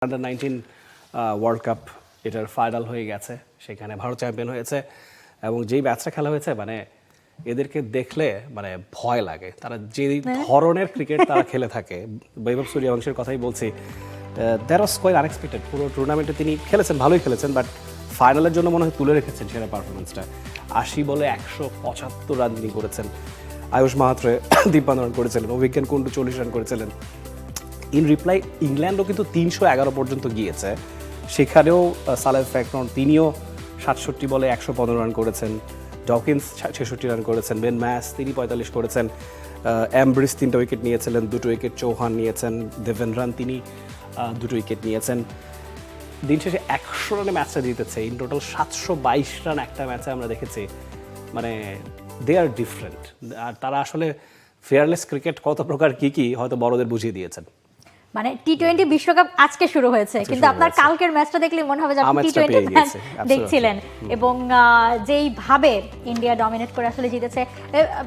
Under-19 world cup এটার final হয়ে গেছে, সেখানে ভারত চ্যাম্পিয়ন হয়েছে এবং যেই ম্যাচটা খেলা হয়েছে মানে এদেরকে দেখলে মানে ভয় লাগে। তারা যে ধরনের ক্রিকেট তারা খেলে থাকে, বৈভব সূর্যবংশীর কথাই বলছি, দ্যাট ওয়াজ কোয়াইট আনএক্সপেক্টেড। পুরো টুর্নামেন্টে তিনি খেলেছেন, ভালোই খেলেছেন, বাট ফাইনালের জন্য মনে হয় তুলে রেখেছেন সেরা পারফরমেন্সটা। 80 বলে 175 রান তিনি করেছেন। আয়ুষ মাহাত্রে 53 রান করেছিলেন, অভিজ্ঞান কুন্ডু 40 রান করেছিলেন। ইন রিপ্লাই ইংল্যান্ডও কিন্তু 311 পর্যন্ত গিয়েছে, সেখানেও সালেহ ফ্যাকনর তিনিও 67 বলে 115 রান করেছেন। ডকিন্স 66 রান করেছেন। বেন ম্যাস তিনি 45 করেছেন। অ্যাম্ব্রিস 3টা উইকেট নিয়েছিলেন, 2টো উইকেট চৌহান নিয়েছেন। দেবেন রান তিনি 2টো উইকেট নিয়েছেন। দিন শেষে 100 রানে ম্যাচটা জিতেছে। ইন টোটাল 722 রান একটা ম্যাচে আমরা দেখেছি। মানে দে আর ডিফারেন্ট। আর তারা আসলে ফেয়ারলেস ক্রিকেট কত প্রকার কি হয়তো বড়দের বুঝিয়ে দিয়েছেন। মানে টি-20 বিশ্বকাপ আজকে শুরু হয়েছে, কিন্তু আপনার কালকের ম্যাচটা দেখলে মনে হবে যে আপনি টি-20 ম্যাচ দেখছিলেন। এবং যেইভাবে ইন্ডিয়া ডমিনেট করে আসলে জিতেছে,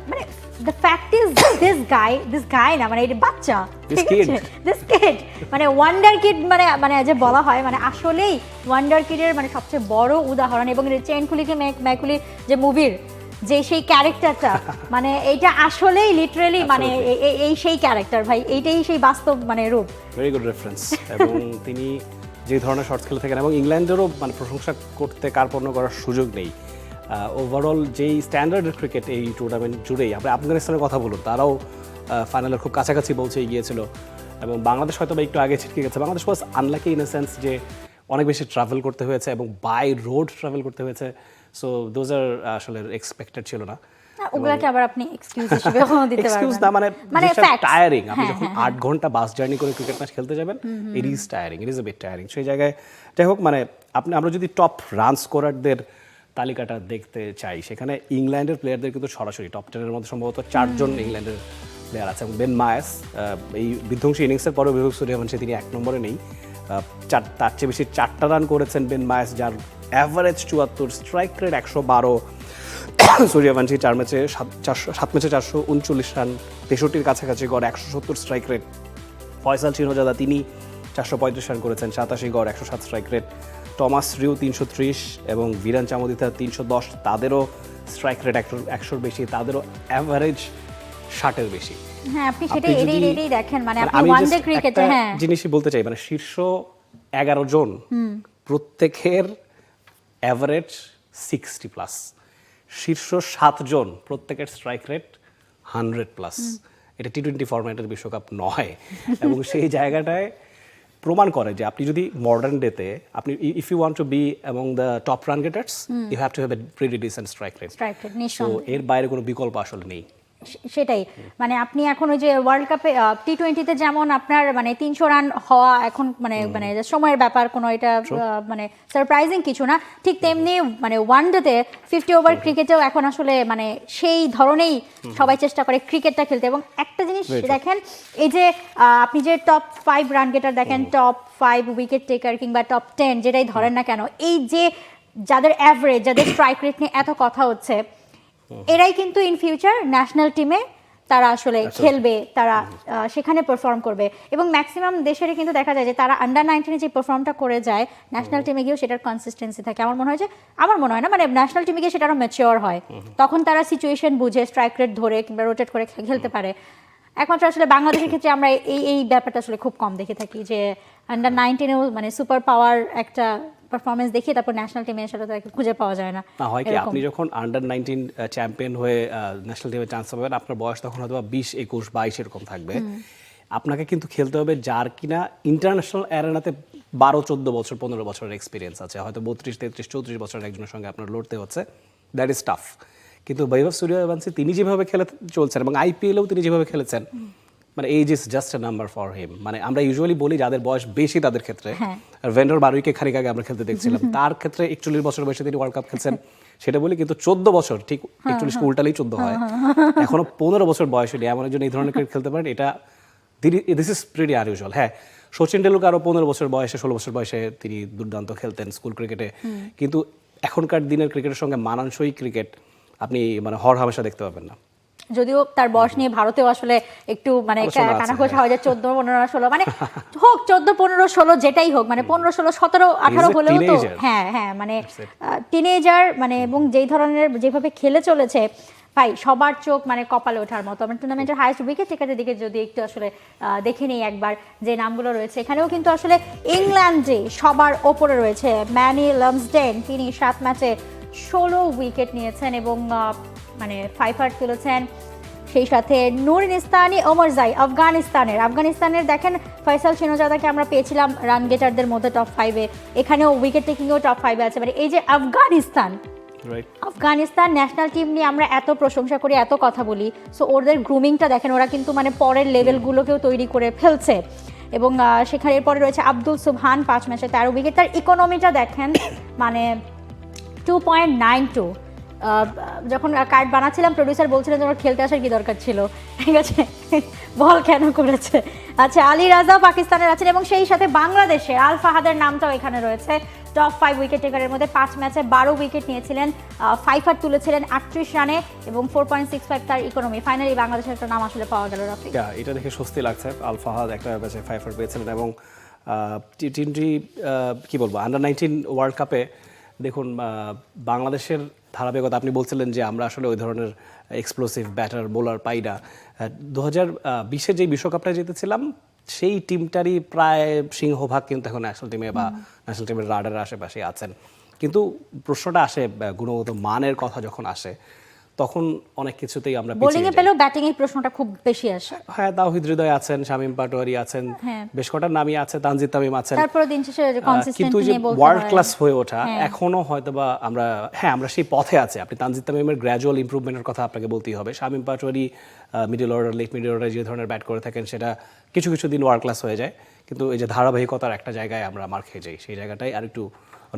মানে the fact is this guy না, মানে এটা বাচ্চা, দিস কিড মানে ওয়ান্ডার কিড, মানে যে বলা হয়, মানে আসলেই ওয়ান্ডার কিডের মানে সবচেয়ে বড় উদাহরণ। এবং চেন কুলিকে ম্যাকুলি যে মুভির যে সেই ক্যারেক্টারটা, মানে এইটা আসলেই লিটারালি মানে এই সেই ক্যারেক্টার ভাই, এইটাই সেই বাস্তব মানে রূপ। Very good reference. এবং তিনি যে ধরনের শটস খেলে থাকেন এবং ইংল্যান্ডেরও মানে প্রশংসা করতে কার্পণ্য করার সুযোগ নেই। ওভারঅল যেই স্ট্যান্ডার্ডের ক্রিকেট এই টুর্নামেন্ট জুড়েই, আপনি আফগানিস্তানের কথা বলুন, তারাও ফাইনালের খুব কাছাকাছি পৌঁছে গিয়েছিল এবং বাংলাদেশ হয়তো বা একটু আগে ছিটকে গেছে। বাংলাদেশ ওয়াজ আনলাকি ইন এ সেন্স যে অনেক বেশি ট্রাভেল করতে হয়েছে এবং বাই রোড ট্রাভেল করতে হয়েছে। সো দোজ আর আসলে এক্সপেক্টেড ছিল না। ওগুলাকে আবার আপনি এক্সকিউজ হিসেবে দিতে পারবেন। এক্সকিউজ না, মানে টায়ারিং। আপনি যখন 8 ঘন্টা বাস জার্নি করে ক্রিকেট ম্যাচ খেলতে যাবেন, it is tiring, it is a bit tiring. সেই জায়গায় যাই হোক, মানে আমরা যদি টপ রান স্কোরারদের তালিকাটা দেখতে চাই, সেখানে ইংল্যান্ডের প্লেয়ারদের কিন্তু সরাসরি টপ 10 এর মধ্যে সম্ভবত 4 জন ইংল্যান্ডের প্লেয়ার আছে। এবং বেন মায়াস এই বিধ্বংসী ইনিংসের পরেও বৈভব সূর্যবংশী তিনি 1 নম্বরে নেই। তার চেয়ে বেশি 4টা রান করেছেন বেন মায়াস, যার অ্যাভারেজ 74, স্ট্রাইক রেট 112। সূর্যবংশী 7 ম্যাচে 439 রান, 63-র কাছাকাছি গড়, 170 স্ট্রাইক রেট। ফয়সাল চিনোজাদা তিনি 435 রান করেছেন, 87 গড়, 107 স্ট্রাইক রেট। টমাস রিউ 330 এবং ভিরান চামোদিতা 310, তাদেরও স্ট্রাইক রেট 100-র বেশি, তাদেরও অ্যাভারেজ 60-এর বেশি। হ্যাঁ, আপনি সেটাই এটাই দেখেন, মানে আপনি ওয়ান ডে ক্রিকেটে জিনিসই বলতে চাই, মানে শীর্ষ 11 জন প্রত্যেকের অ্যাভারেজ 60+। শীর্ষ 7 জন প্রত্যেকের স্ট্রাইক রেট 100+। এটা টি-20 ফরম্যাটের বিশ্বকাপ নয়। এবং সেই জায়গাটায় প্রমাণ করে যে আপনি যদি মডার্ন ডেতে আপনি if you want to be among the top run getters, you have to have a pretty decent strike rate. So এর বাইরে কোনো বিকল্প আসলে নেই। সেটাই, মানে আপনি এখন ওই যে ওয়ার্ল্ড কাপে টি-20তে যেমন আপনার মানে 300 রান হওয়া এখন মানে সময়ের ব্যাপার, কোনো এটা মানে সারপ্রাইজিং কিছু না, ঠিক তেমনি মানে ওয়ান ডেতে 50 ওভার ক্রিকেটেও এখন আসলে মানে সেই ধরনেই সবাই চেষ্টা করে ক্রিকেটটা খেলতে। এবং একটা জিনিস দেখেন, এই যে আপনি যে টপ 5 রান গেটার দেখেন, টপ 5 উইকেট টেকার কিংবা টপ 10 যেটাই ধরেন না কেন, এই যে যাদের অ্যাভারেজ, যাদের স্ট্রাইক রেট নিয়ে এত কথা হচ্ছে, এরাই কিন্তু ইন ফিউচার ন্যাশনাল টিমে তারা আসলে খেলবে, তারা সেখানে পারফর্ম করবে। এবং ম্যাক্সিমাম দেশেরই কিন্তু দেখা যায় যে তারা আন্ডার-19 যে পারফর্মটা করে যায়, ন্যাশনাল টিমে গিয়েও সেটার কনসিস্টেন্সি থাকে। আমার মনে হয় না, মানে ন্যাশনাল টিমে গিয়ে সেটা আরও ম্যাচিওর হয়, তখন তারা সিচুয়েশন বুঝে স্ট্রাইক রেট ধরে কিংবা রোটেট করে খেলতে পারে। একমাত্র আসলে বাংলাদেশের ক্ষেত্রে আমরা এই ব্যাপারটা আসলে খুব কম দেখে থাকি, যে আন্ডার-19-এও মানে সুপার পাওয়ার একটা পারফরমেন্স দেখিয়ে তারপর ন্যাশনাল টিমে সেটা তো খুঁজে পাওয়া যায় না। হয় কি, আপনি যখন আন্ডার-19 চ্যাম্পিয়ন হয়ে ন্যাশনাল টিমে চান্স পাবেন, আপনার বয়স তখন হয়তো 20, 21, 22 এরকম থাকবে। আপনাকে কিন্তু খেলতে হবে যার কিনা ইন্টারন্যাশনাল অ্যারেনাতে 12, 14 বছর, 15 বছরের এক্সপিরিয়েন্স আছে। হয়তো 32, 33, 34 বছরের একজনের সঙ্গে আপনার লড়তে হচ্ছে। That is tough. কিন্তু বৈভব সূর্যবংশী তিনি যেভাবে খেলে চলছেন এবং আইপিএলেও তিনি যেভাবে খেলেছেন, মানে age is just a number for him. মানে আমরা ইউজুয়ালি বলি যাদের বয়স বেশি তাদের ক্ষেত্রে, আর ভেন্ডর বারুইকে খানিক আগে আমরা খেলতে দেখছিলাম, তার ক্ষেত্রে 41 বছর বয়সে তিনি ওয়ার্ল্ড কাপ খেলছেন, সেটা বলি। কিন্তু 14 বছর, ঠিক 41 উল্টালেই 14 হয়, এখনো 15 বছর বয়স হলে এমন একজন এই ধরনের ক্রিকেট খেলতে পারেন, এটা দিস ইজ প্রিটি আনইউজুয়াল। হ্যাঁ, সচিন টেন্ডুলকারও 15 বছর বয়সে, 16 বছর বয়সে তিনি দুর্দান্ত খেলতেন স্কুল ক্রিকেটে। কিন্তু এখনকার দিনের ক্রিকেটের সঙ্গে মানানসই ক্রিকেট আপনি মানে হর হামেশা দেখতে পাবেন না। যদিও তার বয়স নিয়ে ভারতেও আসলে একটু মানে আলোচনা আছে, কানাঘোষা হয় যে 14 15 16 মানে হোক 14 15 16 যেটাই হোক মানে 15 16 17 18 a হলেও তো teenager. হ্যাঁ মানে টিনেজার মানে এবং যেই ধরনের যেভাবে খেলে চলেছে ভাই সবার চোখ মানে কপালে ওঠার মতো। আমরা টুর্নামেন্টের হাইয়েস্ট উইকেট টেকারের দিকে যদি একটু আসলে দেখে নিই একবার যে নামগুলো রয়েছে, এখানেও কিন্তু আসলে ইংল্যান্ডে সবার ওপরে রয়েছে ম্যানি লামসডেন। তিনি 7 ম্যাচে 16 উইকেট নিয়েছেন এবং মানে 5 আর তুলেছেন। সেই সাথে নুরিন ইস্তানি ওমরজাই আফগানিস্তানের দেখেন ফয়সাল শিনোজাদাকে আমরা পেয়েছিলাম রান গেটারদের মধ্যে টপ 5-এ, এখানেও উইকেট টেকিংও টপ 5-এ আছে। মানে এই যে আফগানিস্তান ন্যাশনাল টিম নিয়ে আমরা এত প্রশংসা করি, এত কথা বলি, সো ওদের গ্রুমিংটা দেখেন, ওরা কিন্তু মানে পরের লেভেলগুলোকেও তৈরি করে ফেলছে। এবং সেখানে এরপরে রয়েছে আব্দুল সুবহান 5 ম্যাচে 13 উইকেট। তার ইকোনমিটা দেখেন মানে 2.92। যখন কার্ড বানাচ্ছিলাম প্রডিউসার বলছিলেন যে ওর খেলতে আসার কি দরকার ছিল, ঠিক আছে, বল কেন করেছে। আচ্ছা, আলী রাজা পাকিস্তানের আছেন এবং সেই সাথে বাংলাদেশের আল ফাহাদের নামটাও এখানে রয়েছে টপ 5 উইকেট টেকারের মধ্যে। 5 ম্যাচে 12 উইকেট নিয়েছিলেন, 5 আর তুলেছিলেন 38 রানে এবং 4.65 তার ইকোনমি। ফাইনালি বাংলাদেশের একটা নাম আসলে পাওয়া গেল রাফি। এটা দেখে স্বস্তি লাগছে। আল ফাহাদ একটা ম্যাচে 5 আর পেয়েছিলেন এবং টি20 কি বলবো আন্ডার 19 ওয়ার্ল্ড কাপে দেখুন বাংলাদেশের ধারাবাহিকতা, আপনি বলছিলেন যে আমরা আসলে ওই ধরনের এক্সপ্লোসিভ ব্যাটার বোলার পাই না। 2020-এ যে বিশ্বকাপটা জিতেছিলাম সেই টিমটারই প্রায় সিংহভাগ কিন্তু এখন ন্যাশনাল টিমে বা ন্যাশনাল টিমের রাডারের আশেপাশে আছেন। কিন্তু প্রশ্নটা আসে গুণগত মানের কথা যখন আসে তখন অনেক কিছুতেই আমরা বোলিং এ পেলেও ব্যাটিং এর প্রশ্নটা খুব বেশি আসে। হ্যাঁ, তাওহিদ হৃদয় আছেন, শামীম পাটোয়ারি আছেন, বেশ কটা নামই আছে, তানজিদ তামিম আছেন। তারপরে দিন শেষে কিন্তু যে ওয়ার্ল্ড ক্লাস হয়ে ওঠা এখনো হয়তোবা আমরা সেই পথে আছি। আপনি তানজিদ তামিমের গ্র্যাজুয়াল ইমপ্রুভমেন্টের কথা আপনাকে বলতেই হবে। Shamim Patwari middle order late middle order যে ধরনের ব্যাট করে থাকেন সেটা কিছু কিছু দিন ওয়ার্ল্ড ক্লাস হয়ে যায়, কিন্তু এই যে ধারাবাহিকতার একটা জায়গায় আমরা মার খেয়ে যাই, সেই জায়গাটাই আর একটু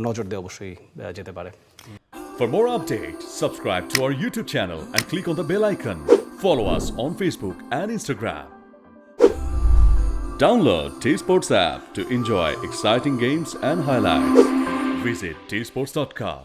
নজর দিয়ে অবশ্যই যেতে পারে। For more updates, subscribe to our YouTube channel and click on the bell icon. Follow us on Facebook and Instagram. Download T-Sports app to enjoy exciting games and highlights. Visit tsports.com.